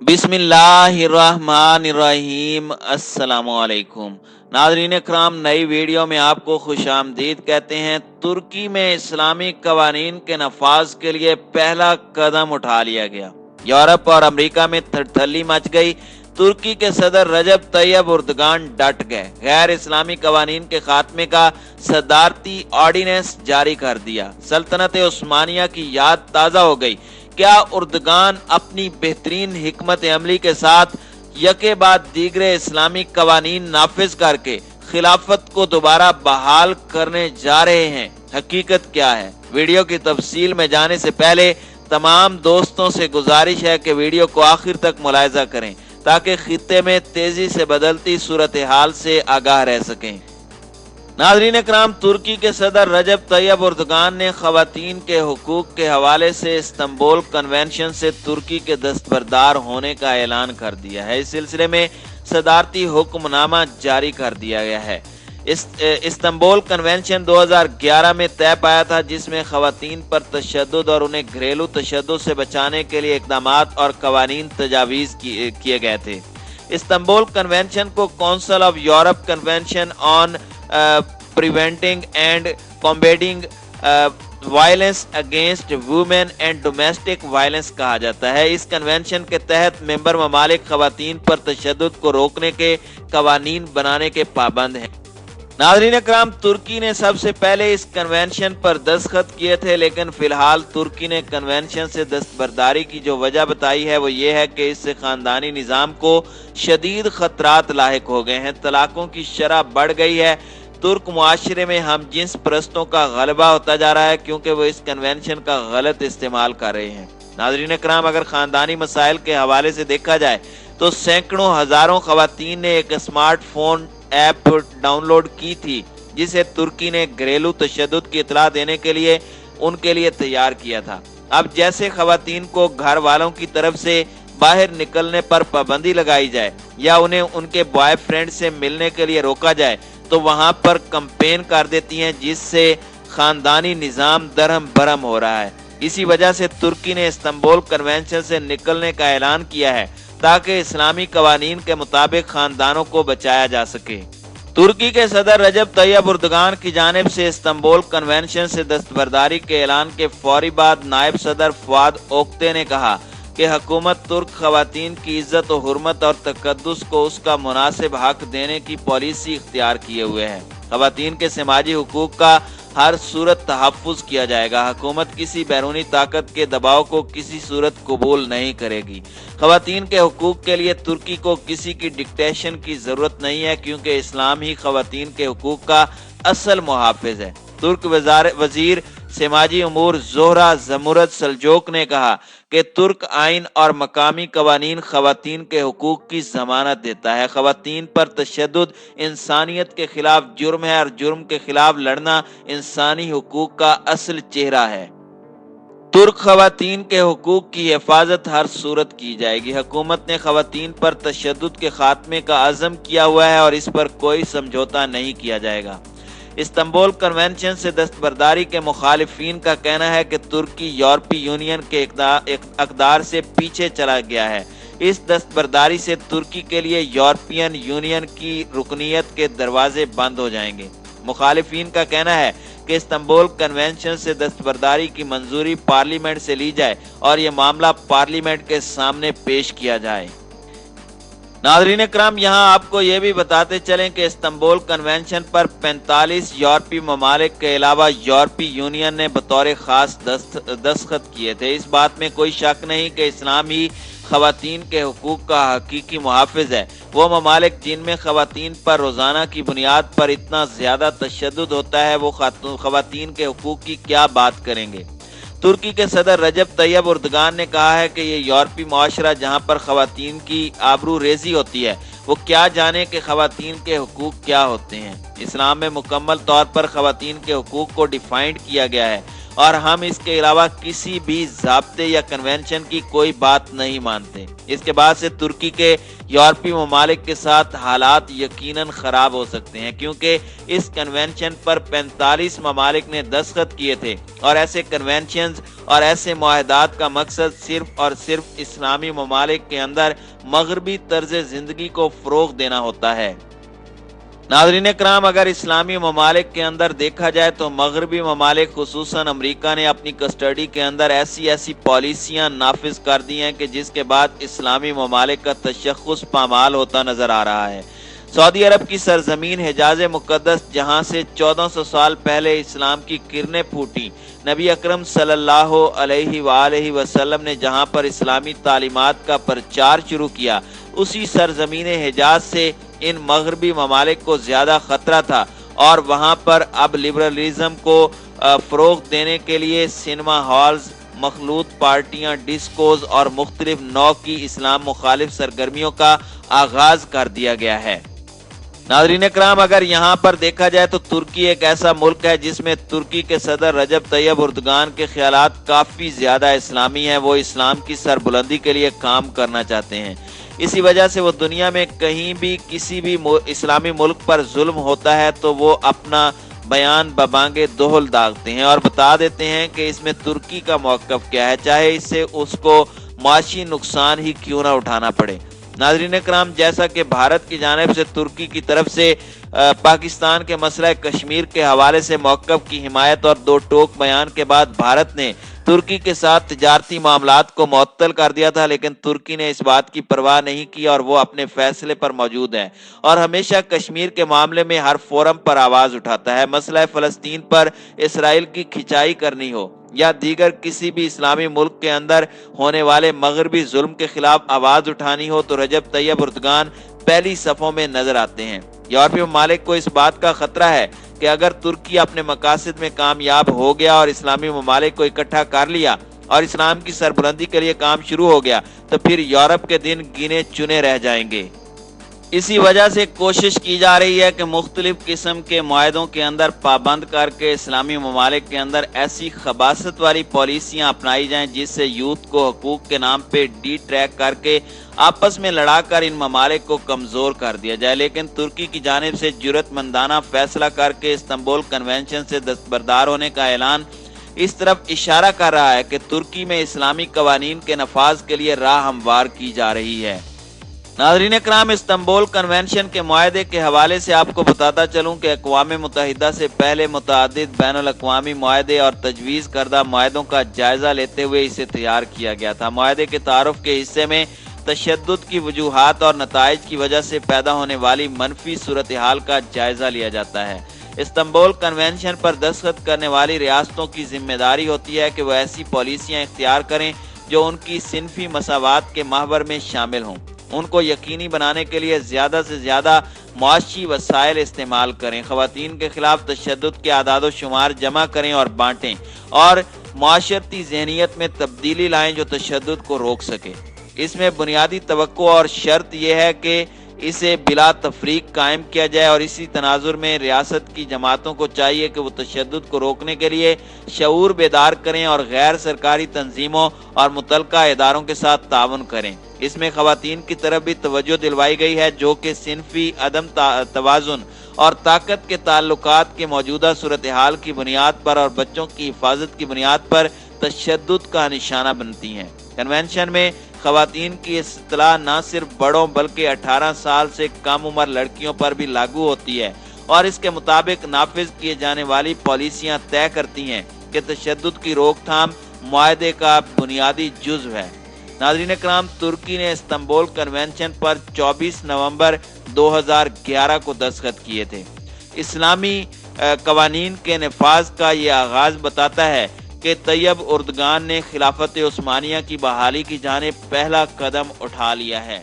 बिस्मिल्लाहिर्रहमानिर्रहीम। अस्सलामुअलैकुम नाज़रीन इकराम, नई वीडियो में आपको खुश आमदीद कहते हैं। तुर्की में इस्लामी कवानीन के नफाज के लिए पहला कदम उठा लिया गया। यूरोप और अमेरिका में थरथल्ली मच गई। तुर्की के सदर रजब तैयब उर्दगान डट गए। गैर इस्लामी कवानीन के खात्मे का सदारती ऑर्डिनेंस जारी कर दिया। सल्तनत उस्मानिया की याद ताज़ा हो गई। क्या उर्दगान अपनी बेहतरीन हिकमत अमली के साथ यके बाद दीगरे इस्लामी कवानीन नाफिज करके खिलाफत को दोबारा बहाल करने जा रहे हैं? हकीकत क्या है? वीडियो की तफसील में जाने से पहले तमाम दोस्तों से गुजारिश है कि वीडियो को आखिर तक मुलाहिजा करें ताकि खित्ते में तेजी से बदलती सूरत हाल से आगाह रह सकें। नाज़रीन इकराम, तुर्की के सदर रजब तैयब उर्दगान ने खवातीन के हुकूक के हवाले से इस्तांबुल कन्वेंशन से तुर्की के दस्तबरदार होने का ऐलान कर दिया है। इस सिलसिले में सदारती हुक्मनामा जारी कर दिया गया है। इस्तांबुल कन्वेंशन 2011 में तय पाया था, जिसमें खवातीन पर तशद्दुद और उन्हें घरेलू तशद्दुद से बचाने के लिए इक़दामात और कवानीन तजावीज़ किए गए थे। इस्तांबुल कन्वेंशन को council of Europe convention on preventing and combating violence against women and domestic violence कहा जाता है। इस कन्वेंशन के तहत मेंबर ममालिक खवातीन पर तशद्दुद को रोकने के कवानीन बनाने के पाबंद हैं। नाज़रीन इकराम, तुर्की ने सबसे पहले इस कन्वेंशन पर दस्तखत किए थे, लेकिन फिलहाल तुर्की ने कन्वेंशन से दस्तबरदारी की जो वजह बताई है वो ये है कि इससे खानदानी निज़ाम को शदीद खतरात लाहिक हो गए हैं। तलाकों की शरह बढ़ गई है। तुर्क मुआशरे में हम जिन्स परस्तों का गलबा होता जा रहा है क्योंकि वो इस कन्वेंशन का गलत इस्तेमाल कर रहे हैं। नाज़रीन इकराम, अगर खानदानी मसाइल के हवाले से देखा जाए तो सैकड़ों हजारों खवातीन ने एक स्मार्टफोन ऐप डाउनलोड की थी जिसे तुर्की ने घरेलू तशद्दुद की इतला देने के लिए उनके लिए तैयार किया था। अब जैसे खवातीन को घर वालों की तरफ से बाहर निकलने पर पाबंदी लगाई जाए या उन्हें उनके बॉयफ्रेंड से मिलने के लिए रोका जाए तो वहां पर कंपेन कर देती हैं, जिससे खानदानी निज़ाम दरहम बरहम हो रहा है। इसी वजह से तुर्की ने इस्तांबुल कन्वेंशन से निकलने का ऐलान किया है ताकि इस्लामी कवानीन के मुताबिक खानदानों को बचाया जा सके। तुर्की के सदर रजब तैयब उर्दगान की जानिब से इस्तांबुल कन्वेंशन से दस्तबरदारी के ऐलान के फौरी बाद नायब सदर फुआद ओक्ते ने कहा कि हुकूमत तुर्क खवातीन की इज्जत और हुर्मत और तकद्दुस को उसका मुनासिब हक देने की पॉलिसी इख्तियार किए हुए है। खवातीन के समाजी हुकूक का हर सूरत तहफ़्फ़ुज़ किया जाएगा। हुकूमत किसी बैरूनी ताकत के दबाव को किसी सूरत कबूल नहीं करेगी। खवातीन के हुकूक के लिए तुर्की को किसी की डिक्टेशन की जरूरत नहीं है क्योंकि इस्लाम ही खवातीन के हुकूक का असल मुहाफिज है। तुर्क वजीर समाजी उमूर जोहरा जमुरद सल्जोक ने कहा कि तुर्क आइन और मकामी कवानीन खवातीन के हुकूक की जमानत देता है। खवातीन पर तशद्दुद इंसानियत के खिलाफ जुर्म है और जुर्म के खिलाफ लड़ना इंसानी हुकूक का असल चेहरा है। तुर्क खवातीन के हुकूक की हिफाजत हर सूरत की जाएगी। हुकूमत ने खवातीन पर तशद्दुद के खात्मे का अज़म किया हुआ है और इस पर कोई समझौता नहीं किया जाएगा। इस्तांबुल कन्वेंशन से दस्तबरदारी के मुखालिफिन का कहना है कि तुर्की यूरोपीय यूनियन के इक़दार से पीछे चला गया है। इस दस्तबरदारी से तुर्की के लिए यूरोपियन यूनियन की रुकनीत के दरवाजे बंद हो जाएंगे। मुखालिफिन का कहना है कि इस्तांबुल कन्वेंशन से दस्तबरदारी की मंजूरी पार्लियामेंट से ली जाए और ये मामला पार्लियामेंट के सामने पेश किया जाए। नाज़रीन इकराम, यहाँ आपको ये भी बताते चलें कि इस्तांबुल कन्वेंशन पर 45 यूरोपीय ममालिक के अलावा यूरोपीय यूनियन ने बतौर खास दस्तखत किए थे। इस बात में कोई शक नहीं कि इस्लाम ही खवातीन के हुकूक का हकीकी मुहाफिज है। वो ममालिक जिनमें खवातीन पर रोज़ाना की बुनियाद पर इतना ज़्यादा तशद्दुद होता है वो खवातीन के हुकूक की क्या बात करेंगे। तुर्की के सदर रजब तैयब उर्दगान ने कहा है कि ये यूरोपीय मुआशरा जहाँ पर खवातीन की आबरू रेजी होती है वो क्या जाने कि खवातीन के हुकूक क्या होते हैं। इस्लाम में मुकम्मल तौर पर खवातीन के हुकूक को डिफाइंड किया गया है اور ہم اس کے علاوہ کسی بھی ضابطے یا کنونشن کی کوئی بات نہیں مانتے۔ اس کے بعد سے ترکی کے یورپی ممالک کے ساتھ حالات یقیناً خراب ہو سکتے ہیں، کیونکہ اس کنونشن پر 45 ممالک نے دستخط کیے تھے، اور ایسے کنونشنز اور ایسے معاہدات کا مقصد صرف اور صرف اسلامی ممالک کے اندر مغربی طرز زندگی کو فروغ دینا ہوتا ہے۔ ناظرین کرام، اگر اسلامی ممالک کے اندر دیکھا جائے تو مغربی ممالک خصوصاً امریکہ نے اپنی کسٹڈی کے اندر ایسی پالیسیاں نافذ کر دی ہیں کہ جس کے بعد اسلامی ممالک کا تشخص پامال ہوتا نظر آ رہا ہے۔ سعودی عرب کی سرزمین حجاز مقدس، جہاں سے 1400 سال پہلے اسلام کی کرنیں پھوٹی، نبی اکرم صلی اللہ علیہ وآلہ وسلم نے جہاں پر اسلامی تعلیمات کا پرچار شروع کیا، اسی سرزمین حجاز سے ان مغربی ممالک کو زیادہ خطرہ تھا، اور وہاں پر اب لبرلزم کو فروغ دینے کے لیے سینما ہالز، مخلوط پارٹیاں، ڈسکوز اور مختلف نوع کی اسلام مخالف سرگرمیوں کا آغاز کر دیا گیا ہے۔ ناظرین کرام، اگر یہاں پر دیکھا جائے تو ترکی ایک ایسا ملک ہے جس میں ترکی کے صدر رجب طیب اردگان کے خیالات کافی زیادہ اسلامی ہیں۔ وہ اسلام کی سربلندی کے لیے کام کرنا چاہتے ہیں۔ اسی وجہ سے وہ دنیا میں کہیں بھی کسی بھی اسلامی ملک پر ظلم ہوتا ہے تو وہ اپنا بیان ببانگے دہل داغتے ہیں اور بتا دیتے ہیں کہ اس میں ترکی کا موقف کیا ہے، چاہے اس سے اس کو معاشی نقصان ہی کیوں نہ اٹھانا پڑے۔ ناظرین کرام، جیسا کہ بھارت کی جانب سے ترکی کی طرف سے پاکستان کے مسئلہ کشمیر کے حوالے سے موقف کی حمایت اور دو ٹوک بیان کے بعد بھارت نے ترکی کے ساتھ تجارتی معاملات کو معطل کر دیا تھا، لیکن ترکی نے اس بات کی پرواہ نہیں کی اور وہ اپنے فیصلے پر موجود ہے اور ہمیشہ کشمیر کے معاملے میں ہر فورم پر آواز اٹھاتا ہے۔ مسئلہ فلسطین پر اسرائیل کی کھچائی کرنی ہو یا دیگر کسی بھی اسلامی ملک کے اندر ہونے والے مغربی ظلم کے خلاف آواز اٹھانی ہو تو رجب طیب اردگان پہلی صفوں میں نظر آتے ہیں۔ یورپی ممالک کو اس بات کا خطرہ ہے کہ اگر ترکی اپنے مقاصد میں کامیاب ہو گیا اور اسلامی ممالک کو اکٹھا کر لیا اور اسلام کی سربلندی کے لیے کام شروع ہو گیا تو پھر یورپ کے دن گنے چنے رہ جائیں گے۔ اسی وجہ سے کوشش کی جا رہی ہے کہ مختلف قسم کے معاہدوں کے اندر پابند کر کے اسلامی ممالک کے اندر ایسی خباثت والی پالیسیاں اپنائی جائیں جس سے یوتھ کو حقوق کے نام پہ ڈی ٹریک کر کے آپس میں لڑا کر ان ممالک کو کمزور کر دیا جائے، لیکن ترکی کی جانب سے جرأت مندانہ فیصلہ کر کے استنبول کنونشن سے دستبردار ہونے کا اعلان اس طرف اشارہ کر رہا ہے کہ ترکی میں اسلامی قوانین کے نفاذ کے لیے راہ ہموار کی جا رہی ہے۔ ناظرین اکرام، استنبول کنونشن کے معاہدے کے حوالے سے آپ کو بتاتا چلوں کہ اقوام متحدہ سے پہلے متعدد بین الاقوامی معاہدے اور تجویز کردہ معاہدوں کا جائزہ لیتے ہوئے اسے تیار کیا گیا تھا۔ معاہدے کے تعارف کے حصے میں تشدد کی وجوہات اور نتائج کی وجہ سے پیدا ہونے والی منفی صورتحال کا جائزہ لیا جاتا ہے۔ استنبول کنونشن پر دستخط کرنے والی ریاستوں کی ذمہ داری ہوتی ہے کہ وہ ایسی پالیسیاں اختیار کریں جو ان کی صنفی مساوات کے محور میں شامل ہوں۔ ان کو یقینی بنانے کے لیے زیادہ سے زیادہ معاشی وسائل استعمال کریں، خواتین کے خلاف تشدد کے اعداد و شمار جمع کریں اور بانٹیں، اور معاشرتی ذہنیت میں تبدیلی لائیں جو تشدد کو روک سکے۔ اس میں بنیادی توقع اور شرط یہ ہے کہ اسے بلا تفریق قائم کیا جائے، اور اسی تناظر میں ریاست کی جماعتوں کو چاہیے کہ وہ تشدد کو روکنے کے لیے شعور بیدار کریں اور غیر سرکاری تنظیموں اور متعلقہ اداروں کے ساتھ تعاون کریں۔ اس میں خواتین کی طرف بھی توجہ دلوائی گئی ہے جو کہ صنفی عدم توازن اور طاقت کے تعلقات کے موجودہ صورتحال کی بنیاد پر اور بچوں کی حفاظت کی بنیاد پر تشدد کا نشانہ بنتی ہیں۔ کنونشن میں خواتین کی اصطلاح نہ صرف بڑوں بلکہ 18 سال سے کم عمر لڑکیوں پر بھی لاگو ہوتی ہے اور اس کے مطابق نافذ کیے جانے والی پالیسیاں طے کرتی ہیں کہ تشدد کی روک تھام معاہدے کا بنیادی جزو ہے۔ ناظرین کرام، ترکی نے استنبول کنونشن پر 24 نومبر 2011 کو دستخط کیے تھے۔ اسلامی قوانین کے نفاذ کا یہ آغاز بتاتا ہے کہ طیب اردگان نے خلافت عثمانیہ کی بحالی کی جانب پہلا قدم اٹھا لیا ہے۔